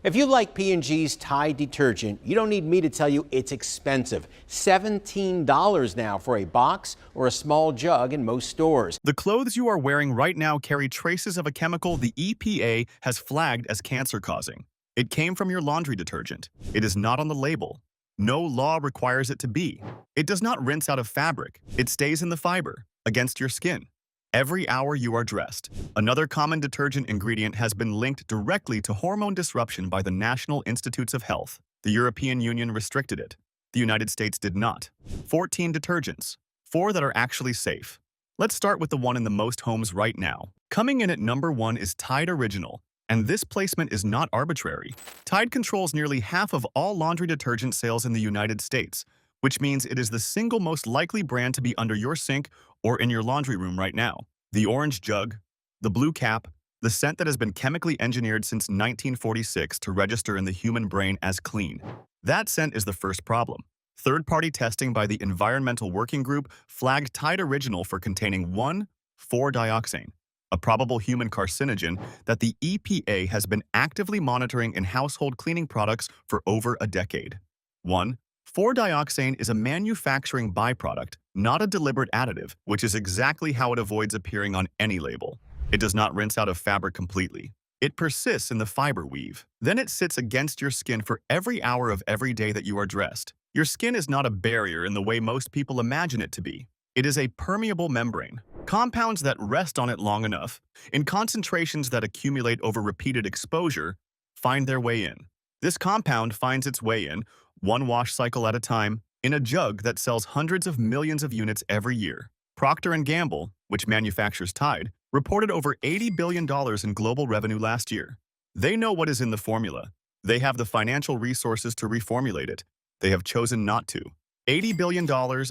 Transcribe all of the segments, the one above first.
If you like P&G's Tide detergent, you don't need me to tell you it's expensive. $17 now for a box or a small jug in most stores. The clothes you are wearing right now carry traces of a chemical the EPA has flagged as cancer-causing. It came from your laundry detergent. It is not on the label. No law requires it to be. It does not rinse out of fabric. It stays in the fiber, against your skin. Every hour you are dressed. Another common detergent ingredient has been linked directly to hormone disruption by the National Institutes of Health. The European Union restricted it. The United States did not. 14 detergents. 4 that are actually safe. Let's start with the one in the most homes right now. Coming in at number 1 is Tide Original. And this placement is not arbitrary. Tide controls nearly half of all laundry detergent sales in the United States, which means it is the single most likely brand to be under your sink or in your laundry room right now. The orange jug, the blue cap, the scent that has been chemically engineered since 1946 to register in the human brain as clean. That scent is the first problem. Third-party testing by the Environmental Working Group flagged Tide Original for containing 1,4-dioxane, a probable human carcinogen that the EPA has been actively monitoring in household cleaning products for over a decade. 1,4-dioxane is a manufacturing byproduct, not a deliberate additive, which is exactly how it avoids appearing on any label. It does not rinse out of fabric completely. It persists in the fiber weave. Then it sits against your skin for every hour of every day that you are dressed. Your skin is not a barrier in the way most people imagine it to be. It is a permeable membrane. Compounds that rest on it long enough, in concentrations that accumulate over repeated exposure, find their way in. This compound finds its way in, one wash cycle at a time, in a jug that sells hundreds of millions of units every year. Procter & Gamble, which manufactures Tide, reported over $80 billion in global revenue last year. They know what is in the formula. They have the financial resources to reformulate it. They have chosen not to. $80 billion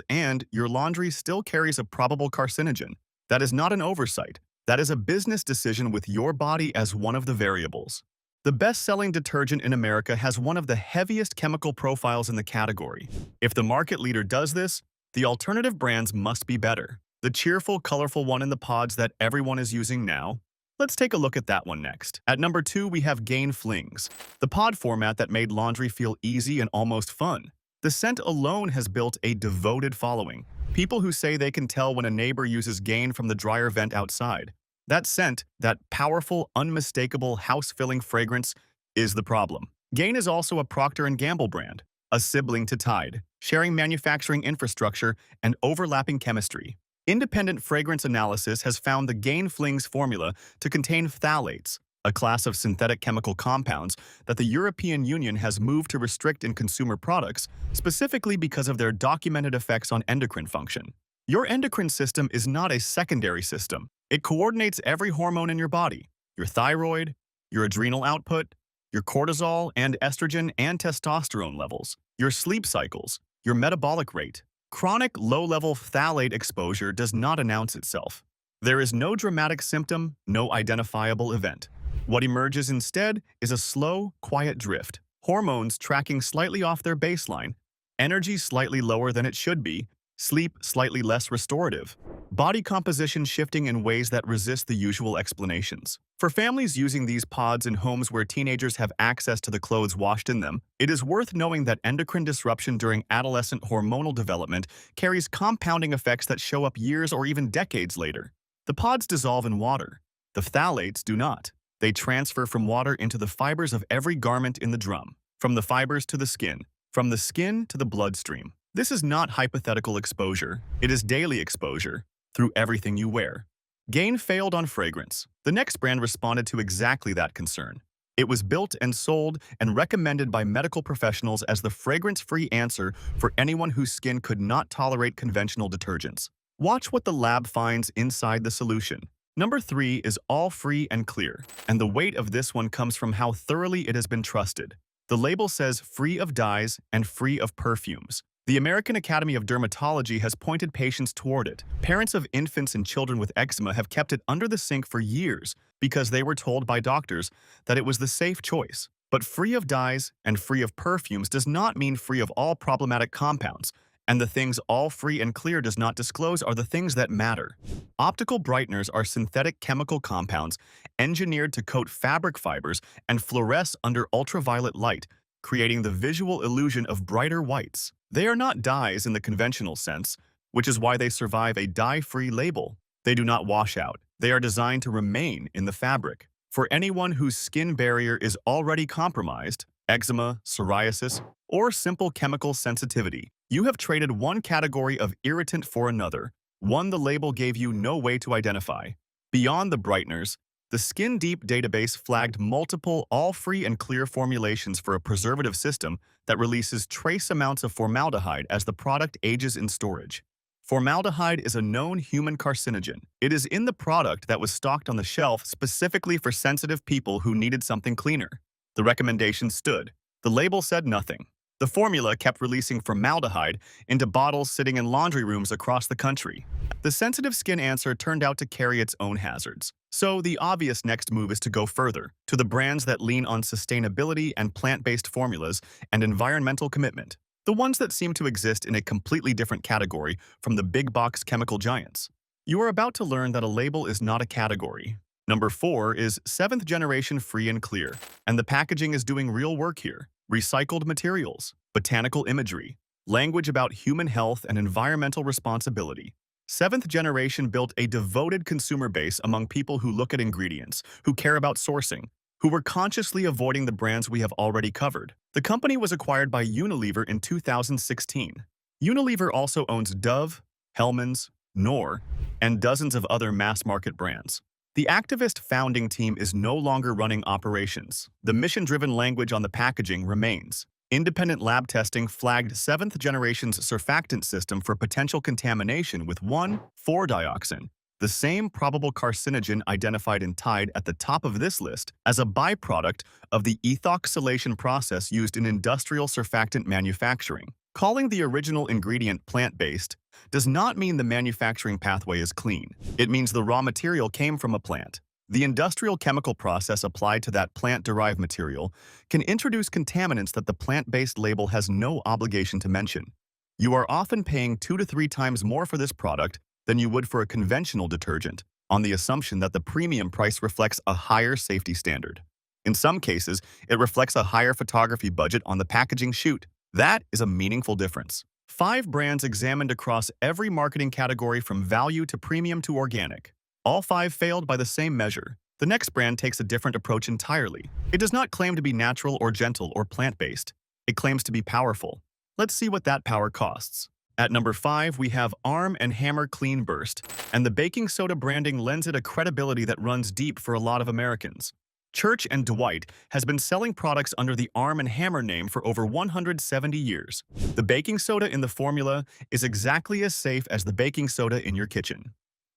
and your laundry still carries a probable carcinogen. That is not an oversight. That is a business decision with your body as one of the variables. The best-selling detergent in America has one of the heaviest chemical profiles in the category. If the market leader does this, the alternative brands must be better. The cheerful, colorful one in the pods that everyone is using now? Let's take a look at that one next. At number 2, we have Gain Flings, the pod format that made laundry feel easy and almost fun. The scent alone has built a devoted following. People who say they can tell when a neighbor uses Gain from the dryer vent outside. That scent, that powerful, unmistakable, house-filling fragrance, is the problem. Gain is also a Procter & Gamble brand, a sibling to Tide, sharing manufacturing infrastructure and overlapping chemistry. Independent fragrance analysis has found the Gain Flings formula to contain phthalates, a class of synthetic chemical compounds that the European Union has moved to restrict in consumer products, specifically because of their documented effects on endocrine function. Your endocrine system is not a secondary system. It coordinates every hormone in your body: your thyroid, your adrenal output, your cortisol and estrogen and testosterone levels, your sleep cycles, your metabolic rate. Chronic low-level phthalate exposure does not announce itself. There is no dramatic symptom, no identifiable event. What emerges instead is a slow, quiet drift, hormones tracking slightly off their baseline, energy slightly lower than it should be, sleep slightly less restorative, body composition shifting in ways that resist the usual explanations. For families using these pods in homes where teenagers have access to the clothes washed in them, it is worth knowing that endocrine disruption during adolescent hormonal development carries compounding effects that show up years or even decades later. The pods dissolve in water. The phthalates do not. They transfer from water into the fibers of every garment in the drum, from the fibers to the skin, from the skin to the bloodstream. This is not hypothetical exposure. It is daily exposure, through everything you wear. Gain failed on fragrance. The next brand responded to exactly that concern. It was built and sold and recommended by medical professionals as the fragrance-free answer for anyone whose skin could not tolerate conventional detergents. Watch what the lab finds inside the solution. Number 3 is all free and clear, and the weight of this one comes from how thoroughly it has been trusted. The label says free of dyes and free of perfumes. The American Academy of Dermatology has pointed patients toward it. Parents of infants and children with eczema have kept it under the sink for years because they were told by doctors that it was the safe choice. But free of dyes and free of perfumes does not mean free of all problematic compounds, And the things all free and clear does not disclose are the things that matter. Optical brighteners are synthetic chemical compounds engineered to coat fabric fibers and fluoresce under ultraviolet light, creating the visual illusion of brighter whites. They are not dyes in the conventional sense, which is why they survive a dye-free label. They do not wash out. They are designed to remain in the fabric. For anyone whose skin barrier is already compromised, eczema, psoriasis, or simple chemical sensitivity, you have traded one category of irritant for another, one the label gave you no way to identify. Beyond the brighteners, the Skin Deep database flagged multiple all-free and clear formulations for a preservative system that releases trace amounts of formaldehyde as the product ages in storage. Formaldehyde is a known human carcinogen. It is in the product that was stocked on the shelf specifically for sensitive people who needed something cleaner. The recommendation stood. The label said nothing. The formula kept releasing formaldehyde into bottles sitting in laundry rooms across the country. The sensitive skin answer turned out to carry its own hazards. So the obvious next move is to go further, to the brands that lean on sustainability and plant-based formulas and environmental commitment. The ones that seem to exist in a completely different category from the big box chemical giants. You are about to learn that a label is not a category. Number 4 is 7th generation free and clear, and the packaging is doing real work here. Recycled materials, botanical imagery, language about human health and environmental responsibility. 7th generation built a devoted consumer base among people who look at ingredients, who care about sourcing, who were consciously avoiding the brands we have already covered. The company was acquired by Unilever in 2016. Unilever also owns Dove, Hellmann's, Knorr, and dozens of other mass-market brands. The activist founding team is no longer running operations. The mission-driven language on the packaging remains. Independent lab testing flagged 7th generation's surfactant system for potential contamination with 1,4-dioxin, the same probable carcinogen identified in Tide at the top of this list as a byproduct of the ethoxylation process used in industrial surfactant manufacturing. Calling the original ingredient plant-based does not mean the manufacturing pathway is clean. It means the raw material came from a plant. The industrial chemical process applied to that plant-derived material can introduce contaminants that the plant-based label has no obligation to mention. You are often paying 2 to 3 times more for this product than you would for a conventional detergent, on the assumption that the premium price reflects a higher safety standard. In some cases, it reflects a higher photography budget on the packaging shoot. That is a meaningful difference. 5 brands examined across every marketing category from value to premium to organic. All 5 failed by the same measure. The next brand takes a different approach entirely. It does not claim to be natural or gentle or plant-based. It claims to be powerful. Let's see what that power costs. At number 5, we have Arm & Hammer Clean Burst, and the baking soda branding lends it a credibility that runs deep for a lot of Americans. Church & Dwight has been selling products under the Arm & Hammer name for over 170 years. The baking soda in the formula is exactly as safe as the baking soda in your kitchen.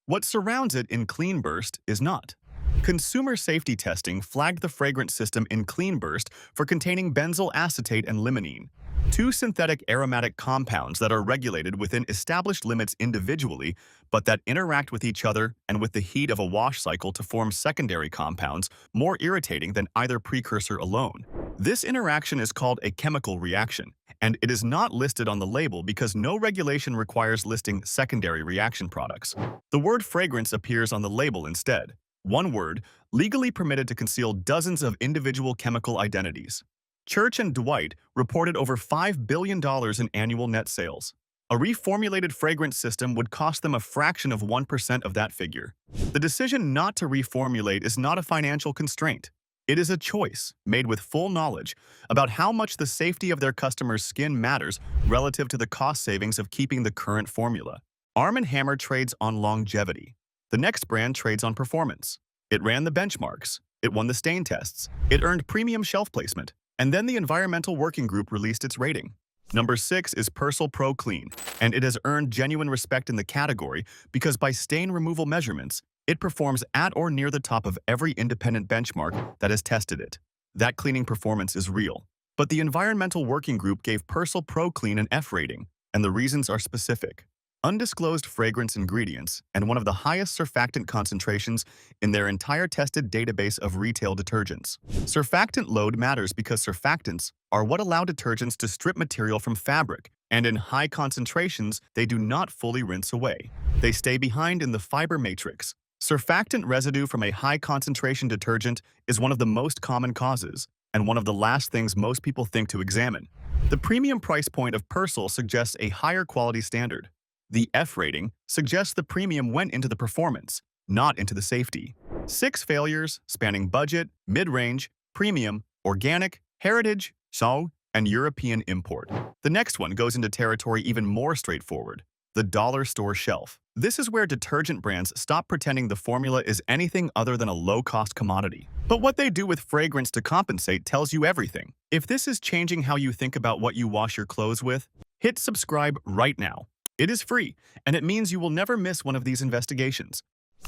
What surrounds it in Clean Burst is not. Consumer safety testing flagged the fragrance system in Clean Burst for containing benzyl acetate and limonene, 2 synthetic aromatic compounds that are regulated within established limits individually, but that interact with each other and with the heat of a wash cycle to form secondary compounds more irritating than either precursor alone. This interaction is called a chemical reaction, and it is not listed on the label because no regulation requires listing secondary reaction products. The word fragrance appears on the label instead. One word, legally permitted to conceal dozens of individual chemical identities. Church & Dwight reported over $5 billion in annual net sales. A reformulated fragrance system would cost them a fraction of 1% of that figure. The decision not to reformulate is not a financial constraint. It is a choice made with full knowledge about how much the safety of their customers' skin matters relative to the cost savings of keeping the current formula. Arm & Hammer trades on longevity. The next brand trades on performance. It ran the benchmarks. It won the stain tests. It earned premium shelf placement. And then the Environmental Working Group released its rating. Number 6 is Persil Pro Clean, and it has earned genuine respect in the category because by stain removal measurements, it performs at or near the top of every independent benchmark that has tested it. That cleaning performance is real. But the Environmental Working Group gave Persil Pro Clean an F rating, and the reasons are specific. Undisclosed fragrance ingredients and one of the highest surfactant concentrations in their entire tested database of retail detergents. Surfactant load matters because surfactants are what allow detergents to strip material from fabric, And in high concentrations, they do not fully rinse away. They stay behind in the fiber matrix. Surfactant residue from a high-concentration detergent is one of the most common causes, and one of the last things most people think to examine. The premium price point of Persil suggests a higher quality standard. The F rating suggests the premium went into the performance, not into the safety. 6 failures spanning budget, mid-range, premium, organic, heritage, SAO, and European import. The next one goes into territory even more straightforward: the dollar store shelf. This is where detergent brands stop pretending the formula is anything other than a low-cost commodity. But what they do with fragrance to compensate tells you everything. If this is changing how you think about what you wash your clothes with, hit subscribe right now. It is free, and it means you will never miss one of these investigations.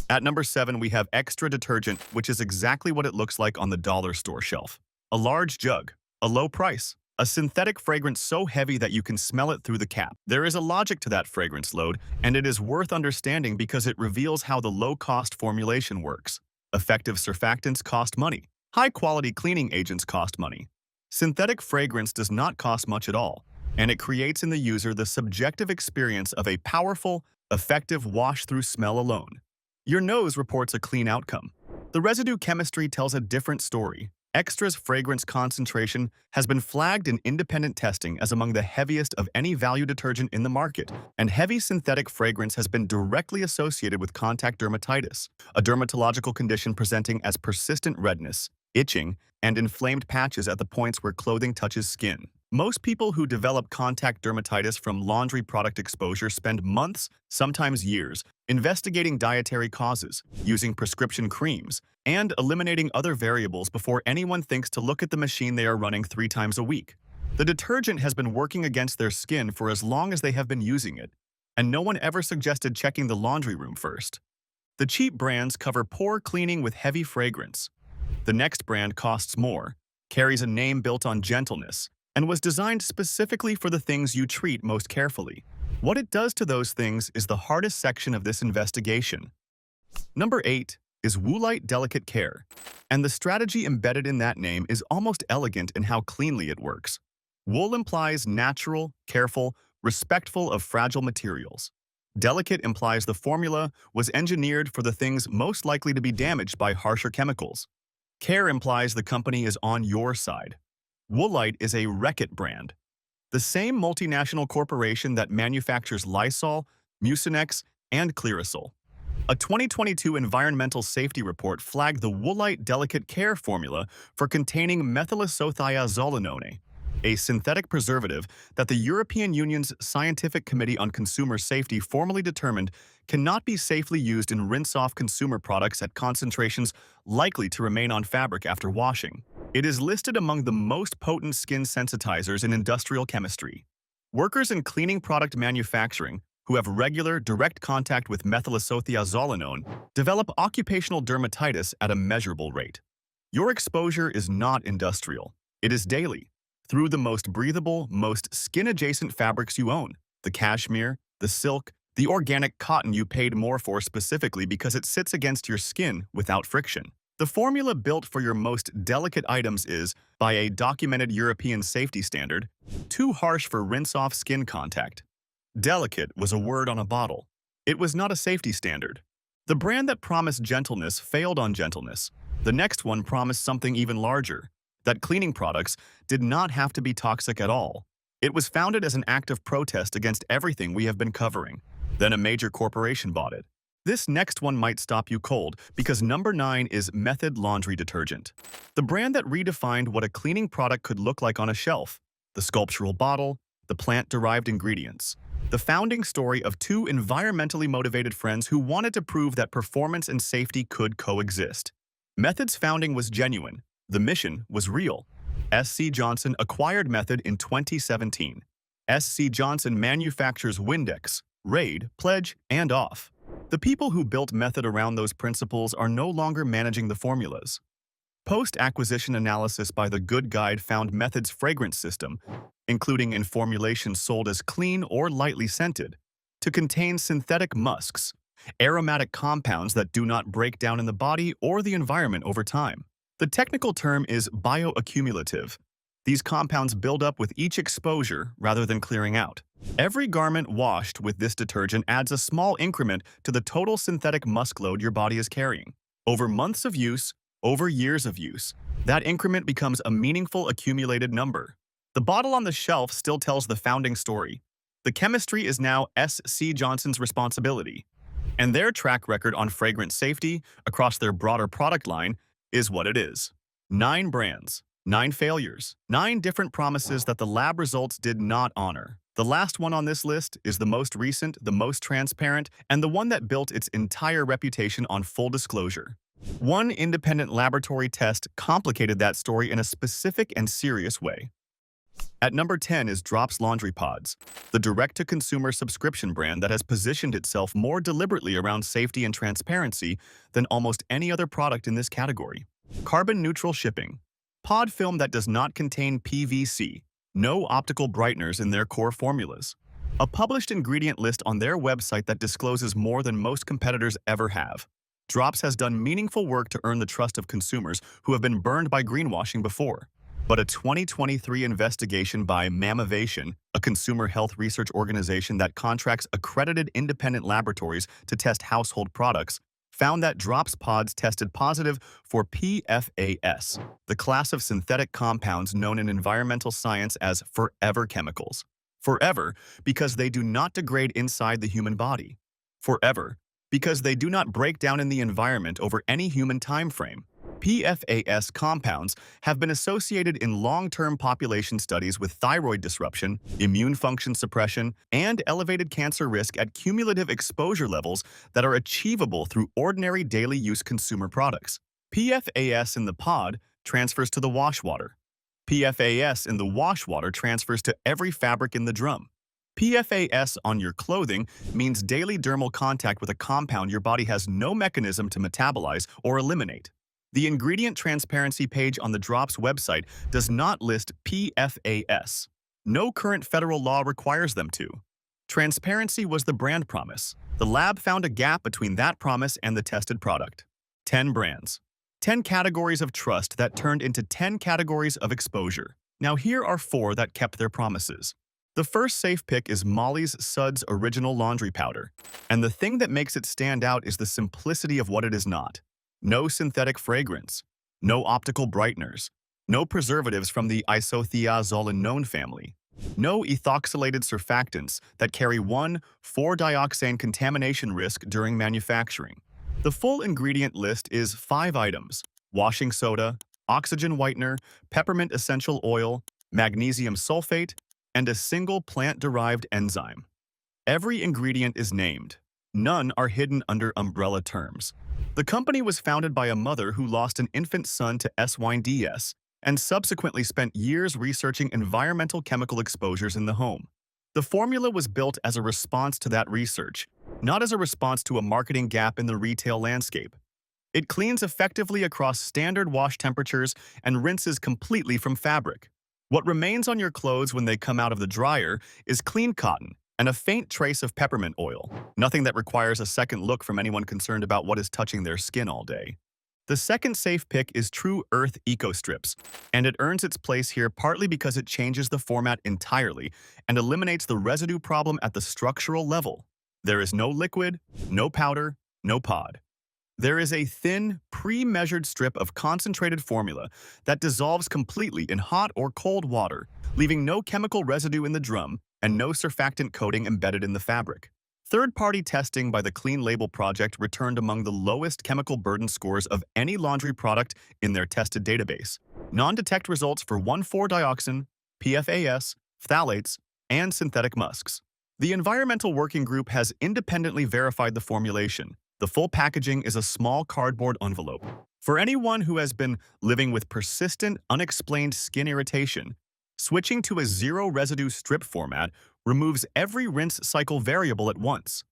At number 7, we have Xtra detergent, which is exactly what it looks like on the dollar store shelf. A large jug, a low price, a synthetic fragrance so heavy that you can smell it through the cap. There is a logic to that fragrance load, and it is worth understanding because it reveals how the low-cost formulation works. Effective surfactants cost money. High-quality cleaning agents cost money. Synthetic fragrance does not cost much at all, and it creates in the user the subjective experience of a powerful, effective wash-through smell alone. Your nose reports a clean outcome. The residue chemistry tells a different story. Xtra's fragrance concentration has been flagged in independent testing as among the heaviest of any value detergent in the market, and heavy synthetic fragrance has been directly associated with contact dermatitis, a dermatological condition presenting as persistent redness, itching, and inflamed patches at the points where clothing touches skin. Most people who develop contact dermatitis from laundry product exposure spend months, sometimes years, investigating dietary causes, using prescription creams, and eliminating other variables before anyone thinks to look at the machine they are running 3 times a week. The detergent has been working against their skin for as long as they have been using it, and no one ever suggested checking the laundry room first. The cheap brands cover poor cleaning with heavy fragrance. The next brand costs more, carries a name built on gentleness, and was designed specifically for the things you treat most carefully. What it does to those things is the hardest section of this investigation. Number 8 is Woolite Delicate Care, and the strategy embedded in that name is almost elegant in how cleanly it works. Wool implies natural, careful, respectful of fragile materials. Delicate implies the formula was engineered for the things most likely to be damaged by harsher chemicals. Care implies the company is on your side. Woolite is a Reckitt brand, the same multinational corporation that manufactures Lysol, Mucinex, and Clearasil. A 2022 environmental safety report flagged the Woolite Delicate Care formula for containing methylisothiazolinone, a synthetic preservative that the European Union's Scientific Committee on Consumer Safety formally determined cannot be safely used in rinse-off consumer products at concentrations likely to remain on fabric after washing. It is listed among the most potent skin sensitizers in industrial chemistry. Workers in cleaning product manufacturing who have regular, direct contact with methylisothiazolinone develop occupational dermatitis at a measurable rate. Your exposure is not industrial. It is daily, through the most breathable, most skin-adjacent fabrics you own: the cashmere, the silk, the organic cotton you paid more for specifically because it sits against your skin without friction. The formula built for your most delicate items is, by a documented European safety standard, too harsh for rinse-off skin contact. Delicate was a word on a bottle. It was not a safety standard. The brand that promised gentleness failed on gentleness. The next one promised something even larger: that cleaning products did not have to be toxic at all. It was founded as an act of protest against everything we have been covering. Then a major corporation bought it. This next one might stop you cold because number 9 is Method Laundry Detergent, the brand that redefined what a cleaning product could look like on a shelf: the sculptural bottle, the plant-derived ingredients. The founding story of 2 environmentally motivated friends who wanted to prove that performance and safety could coexist. Method's founding was genuine. The mission was real. SC Johnson acquired Method in 2017. SC Johnson manufactures Windex, Raid, Pledge, and Off. The people who built Method around those principles are no longer managing the formulas. Post-acquisition analysis by The Good Guide found Method's fragrance system, including in formulations sold as clean or lightly scented, to contain synthetic musks, aromatic compounds that do not break down in the body or the environment over time. The technical term is bioaccumulative. These compounds build up with each exposure rather than clearing out. Every garment washed with this detergent adds a small increment to the total synthetic musk load your body is carrying. Over months of use, over years of use, that increment becomes a meaningful accumulated number. The bottle on the shelf still tells the founding story. The chemistry is now S.C. Johnson's responsibility, and their track record on fragrance safety across their broader product line is what it is. 9 brands, 9 failures, 9 different promises that the lab results did not honor. The last one on this list is the most recent, the most transparent, and the one that built its entire reputation on full disclosure. One independent laboratory test complicated that story in a specific and serious way. At number 10 is Drops Laundry Pods, the direct-to-consumer subscription brand that has positioned itself more deliberately around safety and transparency than almost any other product in this category. Carbon-neutral shipping. Pod film that does not contain PVC. No optical brighteners in their core formulas. A published ingredient list on their website that discloses more than most competitors ever have. Drops has done meaningful work to earn the trust of consumers who have been burned by greenwashing before. But a 2023 investigation by Mammivation, a consumer health research organization that contracts accredited independent laboratories to test household products, found that Drops pods tested positive for PFAS, the class of synthetic compounds known in environmental science as forever chemicals. Forever because they do not degrade inside the human body. Forever because they do not break down in the environment over any human time frame. PFAS compounds have been associated in long-term population studies with thyroid disruption, immune function suppression, and elevated cancer risk at cumulative exposure levels that are achievable through ordinary daily use consumer products. PFAS in the pod transfers to the wash water. PFAS in the wash water transfers to every fabric in the drum. PFAS on your clothing means daily dermal contact with a compound your body has no mechanism to metabolize or eliminate. The ingredient transparency page on the Drops website does not list PFAS. No current federal law requires them to. Transparency was the brand promise. The lab found a gap between that promise and the tested product. 10 brands. 10 categories of trust that turned into 10 categories of exposure. Now here are 4 that kept their promises. The first safe pick is Molly's Suds Original Laundry Powder, and the thing that makes it stand out is the simplicity of what it is not. No synthetic fragrance, no optical brighteners, no preservatives from the isothiazolinone family, no ethoxylated surfactants that carry 1,4-dioxane contamination risk during manufacturing. The full ingredient list is 5 items: washing soda, oxygen whitener, peppermint essential oil, magnesium sulfate, and a single plant-derived enzyme. Every ingredient is named. None are hidden under umbrella terms. The company was founded by a mother who lost an infant son to SYNDS and subsequently spent years researching environmental chemical exposures in the home. The formula was built as a response to that research, not as a response to a marketing gap in the retail landscape. It cleans effectively across standard wash temperatures and rinses completely from fabric. What remains on your clothes when they come out of the dryer is clean cotton and a faint trace of peppermint oil, nothing that requires a second look from anyone concerned about what is touching their skin all day. The second safe pick is True Earth Eco Strips, and it earns its place here partly because it changes the format entirely and eliminates the residue problem at the structural level. There is no liquid, no powder, no pod. There is a thin, pre-measured strip of concentrated formula that dissolves completely in hot or cold water, leaving no chemical residue in the drum and no surfactant coating embedded in the fabric. Third-party testing by the Clean Label Project returned among the lowest chemical burden scores of any laundry product in their tested database. Non-detect results for 1,4-dioxane, PFAS, phthalates, and synthetic musks. The Environmental Working Group has independently verified the formulation. The full packaging is a small cardboard envelope. For anyone who has been living with persistent, unexplained skin irritation, switching to a zero-residue strip format removes every rinse cycle variable at once.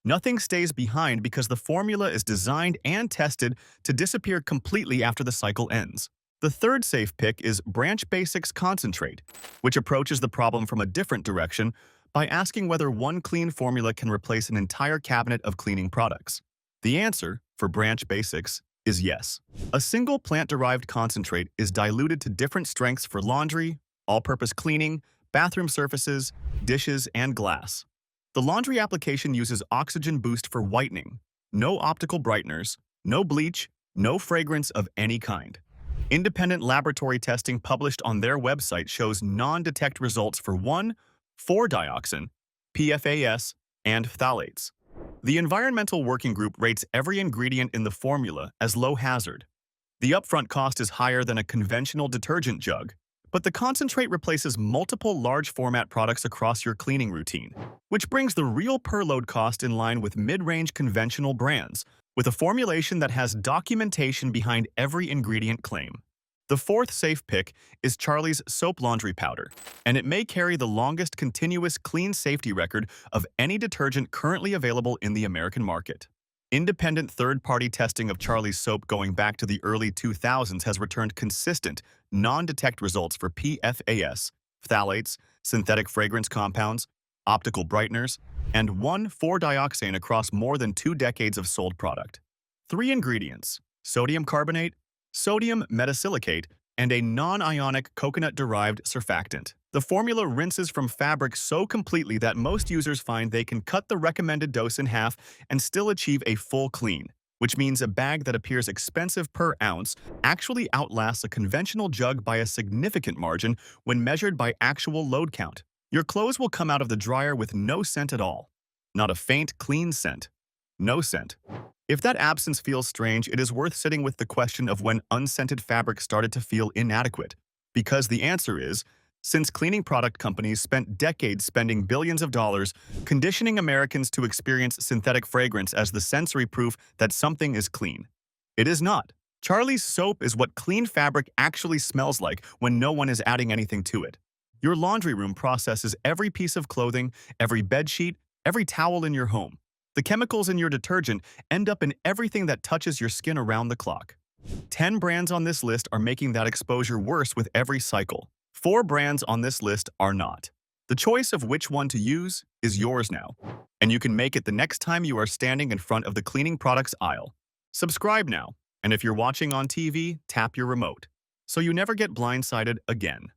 Nothing stays behind because the formula is designed and tested to disappear completely after the cycle ends. The third safe pick is Branch Basics Concentrate, which approaches the problem from a different direction by asking whether one clean formula can replace an entire cabinet of cleaning products. The answer, for Branch Basics, is yes. A single plant-derived concentrate is diluted to different strengths for laundry, all-purpose cleaning, bathroom surfaces, dishes, and glass. The laundry application uses oxygen boost for whitening, no optical brighteners, no bleach, no fragrance of any kind. Independent laboratory testing published on their website shows non-detect results for 1,4-dioxin, PFAS, and phthalates. The Environmental Working Group rates every ingredient in the formula as low hazard. The upfront cost is higher than a conventional detergent jug, but the concentrate replaces multiple large format products across your cleaning routine, which brings the real per load cost in line with mid-range conventional brands, with a formulation that has documentation behind every ingredient claim. The fourth safe pick is Charlie's Soap Laundry Powder, and it may carry the longest continuous clean safety record of any detergent currently available in the American market. Independent third-party testing of Charlie's soap going back to the early 2000s has returned consistent, non-detect results for PFAS, phthalates, synthetic fragrance compounds, optical brighteners, and 1,4-dioxane across more than 2 decades of sold product. 3 ingredients: sodium carbonate, sodium metasilicate, and a non-ionic coconut-derived surfactant. The formula rinses from fabric so completely that most users find they can cut the recommended dose in half and still achieve a full clean, which means a bag that appears expensive per ounce actually outlasts a conventional jug by a significant margin when measured by actual load count. Your clothes will come out of the dryer with no scent at all. Not a faint, clean scent. No scent. If that absence feels strange, it is worth sitting with the question of when unscented fabric started to feel inadequate. Because the answer is, since cleaning product companies spent decades spending billions of dollars conditioning Americans to experience synthetic fragrance as the sensory proof that something is clean. It is not. Charlie's soap is what clean fabric actually smells like when no one is adding anything to it. Your laundry room processes every piece of clothing, every bedsheet, every towel in your home. The chemicals in your detergent end up in everything that touches your skin around the clock. 10 brands on this list are making that exposure worse with every cycle. 4 brands on this list are not. The choice of which one to use is yours now, and you can make it the next time you are standing in front of the cleaning products aisle. Subscribe now, and if you're watching on TV, tap your remote, so you never get blindsided again.